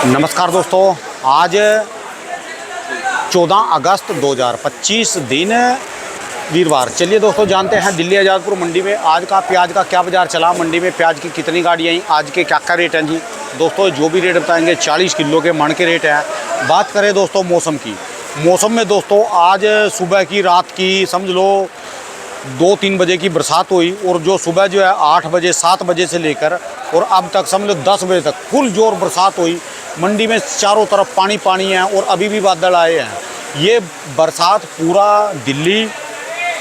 नमस्कार दोस्तों, आज 14 अगस्त 2025 दिन वीरवार। चलिए दोस्तों, जानते हैं दिल्ली आज़ादपुर मंडी में आज का प्याज का क्या बाज़ार चला, मंडी में प्याज की कितनी गाड़ियाँ आई, आज के क्या क्या रेट हैं जी। दोस्तों जो भी रेट बताएंगे 40 किलो के मन के रेट हैं। बात करें दोस्तों मौसम की, मौसम में दोस्तों आज सुबह की रात की समझ लो 2-3 बजे की बरसात हुई और जो सुबह जो है 8 बजे 7 बजे से लेकर और अब तक समझ लो 10 बजे तक फुल जोर बरसात हुई। मंडी में चारों तरफ पानी पानी है और अभी भी बादल आए हैं। ये बरसात पूरा दिल्ली,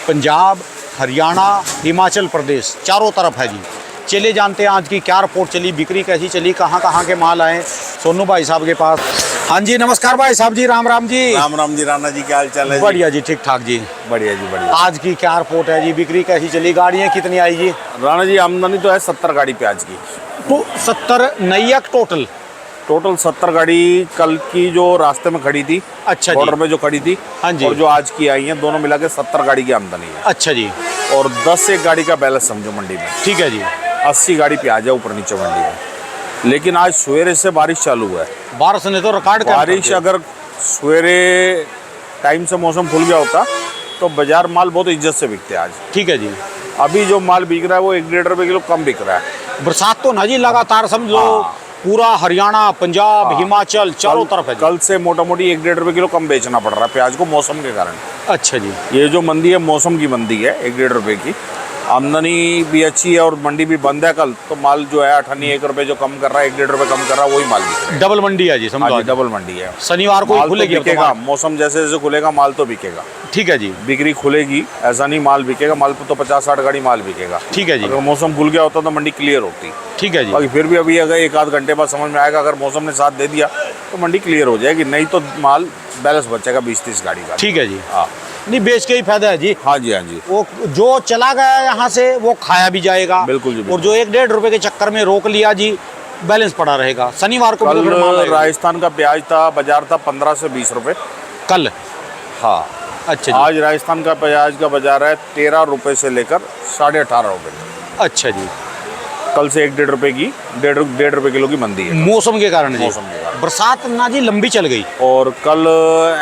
पंजाब, हरियाणा, हिमाचल प्रदेश चारों तरफ है जी। चलिए जानते हैं आज की क्या रिपोर्ट चली, बिक्री कैसी चली, कहाँ कहाँ के माल आए सोनू भाई साहब के पास। हाँ जी नमस्कार भाई साहब जी, राम राम जी। राम राम जी, राणा जी क्या हाल चाल है? बढ़िया जी, ठीक ठाक जी। बढ़िया जी बढ़िया। आज की क्या रिपोर्ट है जी, बिक्री कैसी चली, गाड़ियाँ कितनी आई जी? राणा जी आमदनी तो है 70 गाड़ी प्याज की। तो 70 नई या टोटल? टोटल 70 गाड़ी कल की जो रास्ते में खड़ी थी, अच्छा बॉर्डर जी, में जो खड़ी थी, हाँ जी, और जो आज की आई हैं दोनों मिला के 70 गाड़ी की आमदनी है। अच्छा जी, और 10 एक गाड़ी का बैलेंस समझो मंडी में। ठीक है जी। 80 गाड़ी प्याज है ऊपर नीचे मंडी में। लेकिन आज सवेरे से बारिश चालू हुआ है। बारिश ने तो रिकॉर्ड कर बारिश दिया। अगर सवेरे टाइम से मौसम खुल गया होता तो बाजार माल बहुत इज्जत से बिकते आज। ठीक है जी। अभी जो माल बिक रहा है वो 1-1.5 रुपए किलो कम बिक रहा है। बरसात तो ना जी लगातार समझ लो हाँ। पूरा हरियाणा, पंजाब, हाँ। हिमाचल चारों तरफ है जी। कल से मोटा मोटी 1-1.5 रुपए किलो कम बेचना पड़ रहा है प्याज को मौसम के कारण। अच्छा जी, ये जो मंदी है मौसम की मंदी है, 1-1.5 रुपए की। आमदनी भी अच्छी है और मंडी भी बंद है कल, तो माल जो है 1 रुपए जो कम कर रहा है, 1-1.5 रुपए कम कर रहा है, वही माल बिक रहा है। डबल मंडी है जी समझो। आज डबल मंडी है। शनिवार को ही माल तो खुलेगी अब तो बिकेगा, माल। मौसम जैसे जैसे खुलेगा माल तो बिकेगा। ठीक है जी, बिक्री खुलेगी, ऐसा नहीं माल बिकेगा, माल पे तो 50-60 गाड़ी माल बिकेगा। ठीक है जी, अगर मौसम खुल गया होता तो मंडी क्लियर होती। ठीक है जी, बाकी फिर भी अभी अगर 1-आध घंटे बाद समझ में आएगा, अगर मौसम ने साथ दे दिया तो मंडी क्लियर हो जाएगी, नहीं तो माल बैलेंस बचेगा 20-30 गाड़ी का। ठीक है जी। हाँ नहीं बेच के ही फायदा है जी। हाँ जी, हाँ जी, वो जो चला गया यहाँ से वो खाया भी जाएगा। बिल्कुल जी, और बिल्कुल। जो 1-1.5 रुपए के चक्कर में रोक लिया जी, बैलेंस पड़ा रहेगा। शनिवार को भी तो फिर माल कल आएगा। राजस्थान का प्याज था, बाजार था 15 से 20 रुपए। कल? हाँ। अच्छा जी, आज राजस्थान का प्याज का बाजार है 13 रुपए से लेकर 18.5 रुपए। अच्छा जी। कल से 1-1.5 रुपए की 1.5 रुपए किलो की मंदी है मौसम के कारण जी, मौसम के कारण। बरसात ना जी लंबी चल गई। और कल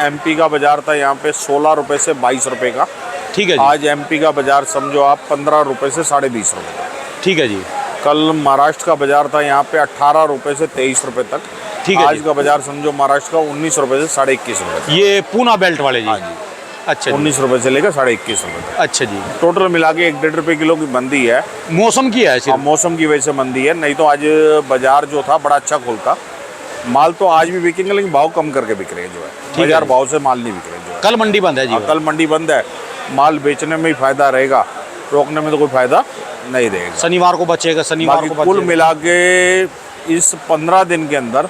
एमपी का बाजार था यहाँ पे 16 रुपए से 22 रुपए का। ठीक है जी, आज एमपी का बाजार समझो आप 15 रुपए से 20.5 रुपए का। ठीक है जी, कल महाराष्ट्र का बाजार था यहाँ पे 18 रुपए से 23 रुपए तक। ठीक है आज जी। का बाजार समझो महाराष्ट्र का 19 रुपए से 21.5 रुपए तक। ये पूना बेल्ट वाले जी? हाँ जी, अच्छा जी, 19 रुपए से लेकर 21.5 रुपए तक। अच्छा जी। टोटल मिला के 1-1.5 रुपए किलो की मंदी है। मौसम की है सिर्फ? मौसम की वजह से मंदी है, नहीं तो आज बाजार जो था बड़ा अच्छा खुलता। माल तो आज भी बिकेंगे लेकिन भाव कम करके बिक रहे हैं जो है। बाजार भाव से माल नहीं बिक रहे जो है। कल मंडी बंद है जी? कल मंडी बंद है, माल बेचने में ही फायदा रहेगा, रोकने में तो कोई फायदा नहीं रहेगा। शनिवार को बचेगा, शनिवार बाकी को कुल बचेगा। मिला के इस 15 दिन के अंदर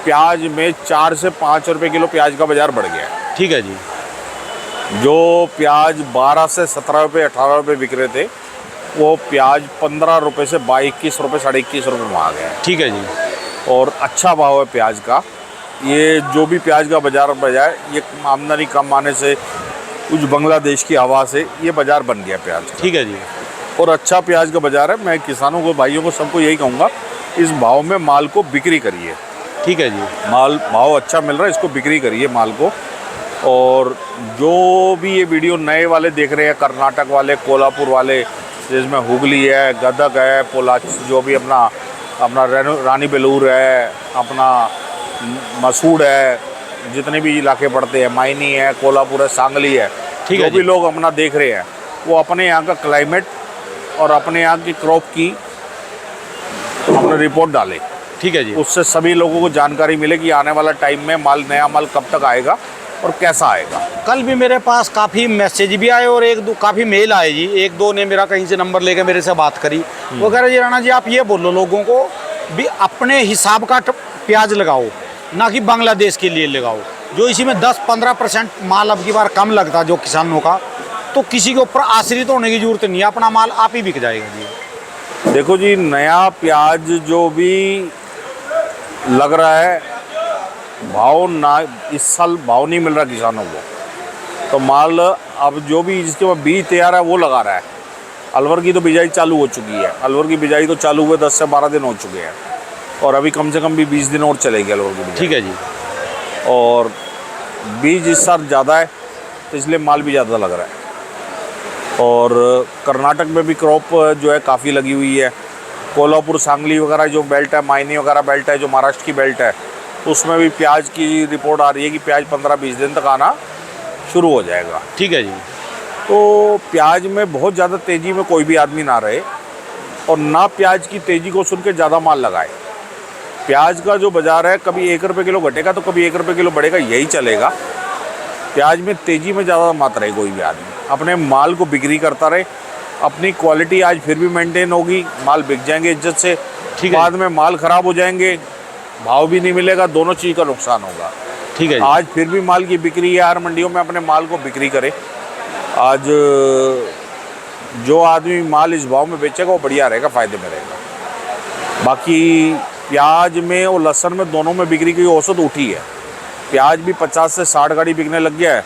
प्याज में 4 से 5 रुपए किलो प्याज का बाजार बढ़ गया है। ठीक है जी, जो प्याज 12 से 17 रुपए 18 रुपए बिक रहे थे, वो प्याज 15 रुपए से 21 रुपए 21.5 रुपए में आ गया है। ठीक है जी, और अच्छा भाव है प्याज का। ये जो भी प्याज का बाजार बजाय ये आमदनी कम आने से कुछ बांग्लादेश की हवा से ये बाजार बन गया प्याज का। ठीक है जी, और अच्छा प्याज का बाजार है। मैं किसानों को, भाइयों को, सबको यही कहूँगा, इस भाव में माल को बिक्री करिए। ठीक है जी, माल भाव अच्छा मिल रहा है, इसको बिक्री करिए माल को। और जो भी ये वीडियो नए वाले देख रहे हैं, कर्नाटक वाले, कोल्हापुर वाले, जिसमें हुगली है, गदक है, पोला, जो भी अपना रानी बेलूर है, अपना मसूड़ है, जितने भी इलाके पड़ते हैं, मायनी है, कोल्हापुर है, सांगली है, ठीक जो है भी जी। लोग अपना देख रहे हैं वो अपने यहाँ का क्लाइमेट और अपने यहाँ की क्रॉप की अपने रिपोर्ट डालें। ठीक है जी। उससे सभी लोगों को जानकारी मिले कि आने वाला टाइम में माल, नया माल कब तक आएगा और कैसा आएगा। कल भी मेरे पास काफ़ी मैसेज भी आए और एक दो काफ़ी मेल आए जी। एक दो ने मेरा कहीं से नंबर लेकर मेरे से बात करी, वो कह रहे जी राणा जी आप ये बोलो लोगों को भी अपने हिसाब का प्याज लगाओ, ना कि बांग्लादेश के लिए लगाओ। जो इसी में 10-15% माल अब की बार कम लगता जो किसानों का, तो किसी के ऊपर आश्रित होने की जरूरत नहीं है, अपना माल आप ही बिक जाएगा जी। देखो जी, नया प्याज जो भी लग रहा है, भाव ना इस साल भाव नहीं मिल रहा किसानों को, तो माल अब जो भी जिसके पास बीज तैयार है वो लगा रहा है। अलवर की तो बिजाई चालू हो चुकी है, अलवर की बिजाई तो चालू हुए 10 से 12 दिन हो चुके हैं। और अभी कम से कम भी 20 दिन और चलेगी अलवर की बिजाई। ठीक है जी। और बीज इस साल ज़्यादा है तो इसलिए माल भी ज़्यादा लग रहा है। और कर्नाटक में भी क्रॉप जो है काफ़ी लगी हुई है। कोल्हापुर सांगली वगैरह जो बेल्ट है, मायनी वगैरह बेल्ट है, जो महाराष्ट्र की बेल्ट है, उसमें भी प्याज की रिपोर्ट आ रही है कि प्याज 15-20 दिन तक आना शुरू हो जाएगा। ठीक है जी। तो प्याज में बहुत ज़्यादा तेज़ी में कोई भी आदमी ना रहे और ना प्याज की तेज़ी को सुन के ज़्यादा माल लगाए। प्याज का जो बाज़ार है कभी 1 रुपये किलो घटेगा तो कभी 1 रुपये किलो बढ़ेगा, यही चलेगा। प्याज में तेज़ी में ज़्यादा मत रहे कोई भी आदमी, अपने माल को बिक्री करता रहे। अपनी क्वालिटी आज फिर भी मेंटेन होगी, माल बिक जाएंगे इज्जत से। ठीक है। बाद में माल ख़राब हो जाएंगे, भाव भी नहीं मिलेगा, दोनों चीज़ का नुकसान होगा। ठीक है जी। आज फिर भी माल की बिक्री है, हर मंडियों में अपने माल को बिक्री करे। आज जो आदमी माल इस भाव में बेचेगा वो बढ़िया रहेगा, फ़ायदे में रहेगा। बाकी प्याज में और लहसुन में दोनों में बिक्री की औसत उठी है। प्याज भी 50 से 60 गाड़ी बिकने लग गया है,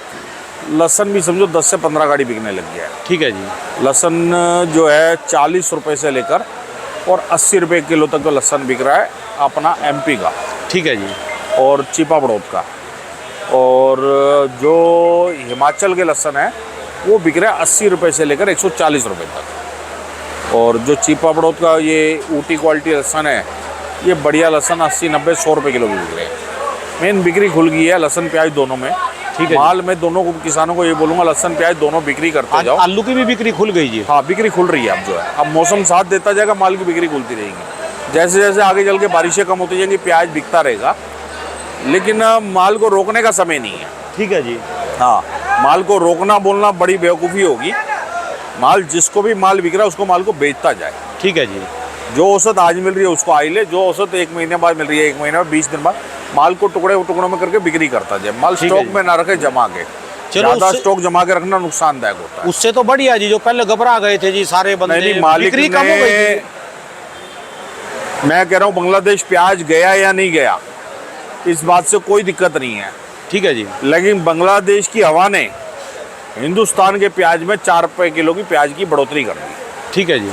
लहसुन भी समझो 10 से 15 गाड़ी बिकने लग गया है। ठीक है जी। लहसुन जो है 40 रुपये से लेकर और 80 रुपये किलो तक का लहसुन बिक रहा है अपना MP का। ठीक है जी। और चीपा बड़ौद का। और जो हिमाचल के लहसुन है वो बिक रहा है 80 रुपये से लेकर 140 रुपये तक। और जो चीपा बड़ौद का ये ऊटी क्वालिटी लहसुन है, ये बढ़िया लहसुन 80, 90, 100 रुपये किलो भी बिक रहे हैं। मेन बिक्री खुल गई है लहसुन प्याज दोनों में। ठीक है। माल में दोनों को किसानों को ये बोलूँगा लहसुन प्याज दोनों बिक्री करते आज जाओ। आलू की भी बिक्री खुल गई जी। हाँ, बिक्री खुल रही है अब जो है। अब मौसम साथ देता जाएगा, माल की बिक्री खुलती रहेगी। जैसे जैसे आगे चल के बारिशें कम होती जाएंगी, प्याज बिकता रहेगा, लेकिन माल को रोकने का समय नहीं है। ठीक है जी। हाँ, माल को रोकना बोलना बड़ी बेवकूफ़ी होगी। माल जिसको भी माल बिक रहा है उसको माल को बेचता जाए। ठीक है जी। जो जो औसत आज मिल रही है उसको आई ले, जो औसत 1 महीने बाद मिल रही है, 1 महीने बाद, 20 दिन बाद, माल को टुकड़ों में करके बिक्री करता जाए। माल ठीक है स्टॉक जी। में ना रखे, जमा के। चलो ज़्यादा उससे- स्टॉक जमा के रखना नुकसानदायक होता है। उससे तो बढ़िया जी, जो पहले घबरा गए थे जी सारे बंदे, नहीं, मालिक बिक्री कम हो गई ने, थी। मैं कह रहा हूँ बांग्लादेश प्याज गया या नहीं गया, इस बात से कोई दिक्कत नहीं है। ठीक है जी। लेकिन बांग्लादेश की हवा ने हिंदुस्तान के प्याज में 4 रुपये किलो की प्याज की बढ़ोतरी कर दी। ठीक है जी।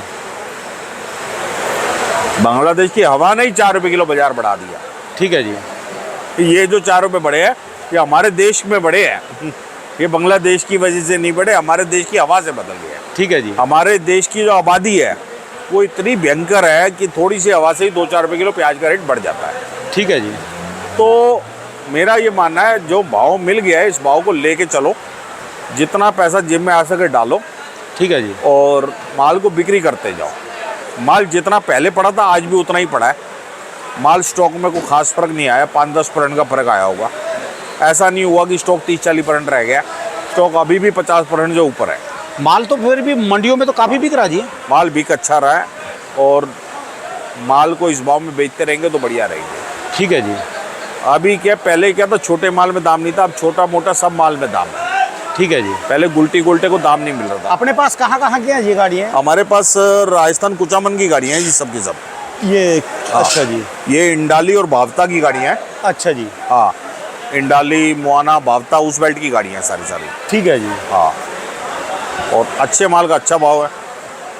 बांग्लादेश की हवा ने ही 4 रुपये किलो बाजार बढ़ा दिया। ठीक है जी। ये जो 4 रुपये बढ़े हैं ये हमारे देश में बढ़े हैं। ये बांग्लादेश की वजह से नहीं बढ़े, हमारे देश की हवा से बदल गए। ठीक है जी। हमारे देश की जो आबादी है वो इतनी भयंकर है कि थोड़ी सी हवा से ही 2-4 रुपये किलो प्याज का रेट बढ़ जाता है। ठीक है जी। तो मेरा ये मानना है जो भाव मिल गया है इस भाव को लेके चलो, जितना पैसा जेब में आ सके डालो। ठीक है जी। और माल को बिक्री करते जाओ। माल जितना पहले पड़ा था आज भी उतना ही पड़ा है। माल स्टॉक में कोई खास फर्क नहीं आया, 5-10% का फर्क आया होगा। ऐसा नहीं हुआ कि स्टॉक 30-40% रह गया। स्टॉक अभी भी 50% जो ऊपर है। माल तो फिर भी मंडियों में तो काफ़ी बिक रहा जी। माल बिक अच्छा रहा है और माल को इस भाव में बेचते रहेंगे तो बढ़िया रहेंगे। ठीक है जी। अभी क्या, पहले क्या था, छोटे माल में दाम नहीं था, अब छोटा मोटा सब माल में दाम है। ठीक है जी। पहले गुलटी गुलटे को दाम नहीं मिल रहा था। अपने पास कहाँ कहाँ की हैं ये गाड़ियाँ? हमारे पास राजस्थान कुचामन की गाड़ियाँ हैं जी, सब की सब। ये अच्छा जी। ये इंडाली और भावता की गाड़ियाँ हैं। अच्छा जी। हाँ, इंडाली, मुआना, भावता, उस बेल्ट की गाड़ियाँ हैं सारी। ठीक है जी। हाँ, और अच्छे माल का अच्छा भाव है।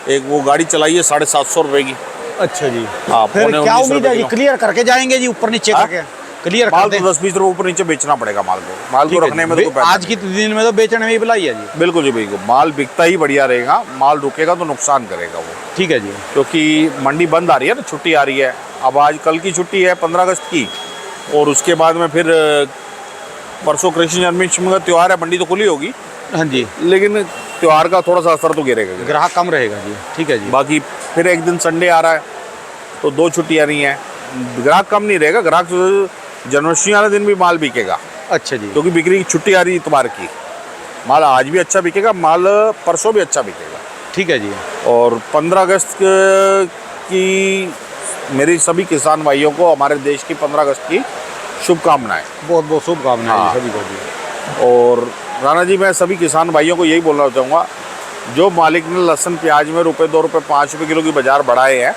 एक वो गाड़ी चलाई है 750 रुपये की। अच्छा जी। हाँ, फिर पौने क्या 19 उम्मीद है जी, रुपये क्लियर करके जाएंगे जी ऊपर नीचे हाँ? करके? क्लियर कर माल दें। तो 10-20 रुपये ऊपर नीचे बेचना पड़ेगा माल को। माल को ठीक है रखने जी। में तो कोई पैसा आज की दिन में तो बेचने में ही भलाई है जी। बिल्कुल जी, बिल्कुल। माल बिकता ही बढ़िया रहेगा, माल रुकेगा तो नुकसान करेगा वो। ठीक है जी। क्योंकि मंडी बंद आ रही है ना, छुट्टी आ रही है। अब आज कल की छुट्टी है 15 अगस्त की, और उसके बाद में फिर परसों कृष्ण जन्माष्टमी का त्यौहार है, मंडी तो खुली होगी, हाँ जी। लेकिन त्यौहार का थोड़ा सा असर तो गिरेगा। ग्राहक कम रहेगा जी। ठीक है जी। बाकी फिर एक दिन संडे आ रहा है तो 2 छुट्टियाँ नहीं है, ग्राहक कम नहीं रहेगा। ग्राहक जन्माष्टमी वाले दिन भी माल बिकेगा, अच्छा जी। क्योंकि बिक्री की छुट्टी आ रही है इतवार की। माल आज भी अच्छा बिकेगा, माल परसों भी अच्छा बिकेगा। ठीक है जी। और 15 अगस्त की मेरी सभी किसान भाइयों को हमारे देश की 15 अगस्त की शुभकामनाएं। बहुत बहुत शुभकामनाएं हाँ। सभी को जी। और राणा जी, मैं सभी किसान भाइयों को यही बोलना चाहूँगा, जो मालिक ने लहसुन प्याज में ₹1, ₹2, ₹5 किलो की बाजार बढ़ाए हैं,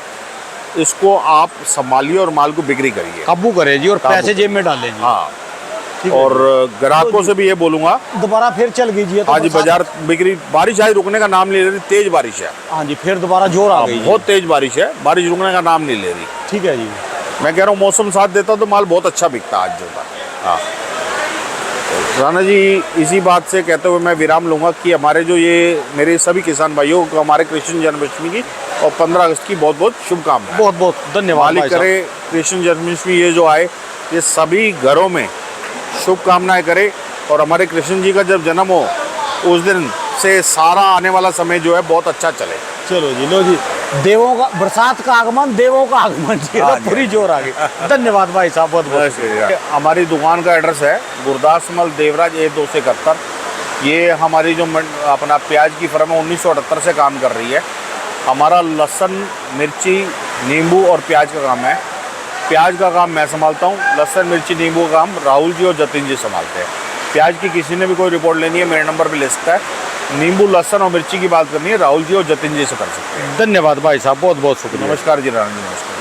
इसको आप संभालिए और माल को बिक्री करिए, काबू करें जी, और काबू पैसे जेब में डालें जी। हाँ। ठीक है और ग्राहकों से भी ये बोलूँगा, दोबारा फिर चल गई जी। तो आज बाजार बिक्री, बारिश आज रुकने का नाम नहीं ले रही, तेज बारिश है। हाँ जी, फिर दोबारा जोर आ गई जी। बहुत तेज बारिश है, बारिश रुकने का नाम नहीं ले रही। ठीक है जी। मैं कह रहा हूँ मौसम साथ देता तो माल बहुत अच्छा बिकता आज जो था। हाँ तो राणा जी, इसी बात से कहते हुए मैं विराम लूँगा कि हमारे जो ये मेरे सभी किसान भाइयों को हमारे कृष्ण जन्माष्टमी की और 15 अगस्त की बहुत बहुत शुभकामनाएं। बहुत बहुत धन्यवाद मालिक भाई साहब। करे कृष्ण जन्माष्टमी ये जो आए ये सभी घरों में शुभकामनाएं करे, और हमारे कृष्ण जी का जब जन्म हो उस दिन से सारा आने वाला समय जो है बहुत अच्छा चले। चलो जी, लो जी, देवों का बरसात का आगमन, देवों का आगमन जी, हाँ जी। पूरी जोर आ गई। धन्यवाद भाई साहब, बहुत बहुत। हमारी दुकान का एड्रेस है गुरदास मल देवराज A271। ये हमारी जो अपना प्याज की फर्म है 1978 से काम कर रही है। हमारा लहसुन, मिर्ची, नींबू और प्याज का काम है। प्याज का काम मैं संभालता हूँ, लहसुन, मिर्ची, नींबू का काम राहुल जी और जतिन जी संभालते हैं। प्याज की किसी ने भी कोई रिपोर्ट लेनी है मेरे नंबर पे ले सकता है। नींबू, लहसुन और मिर्ची की बात करनी है राहुल जी और जतिन जी से कर सकते हैं। धन्यवाद भाई साहब, बहुत बहुत शुक्रिया। नमस्कार जी राणा जी, नमस्कार।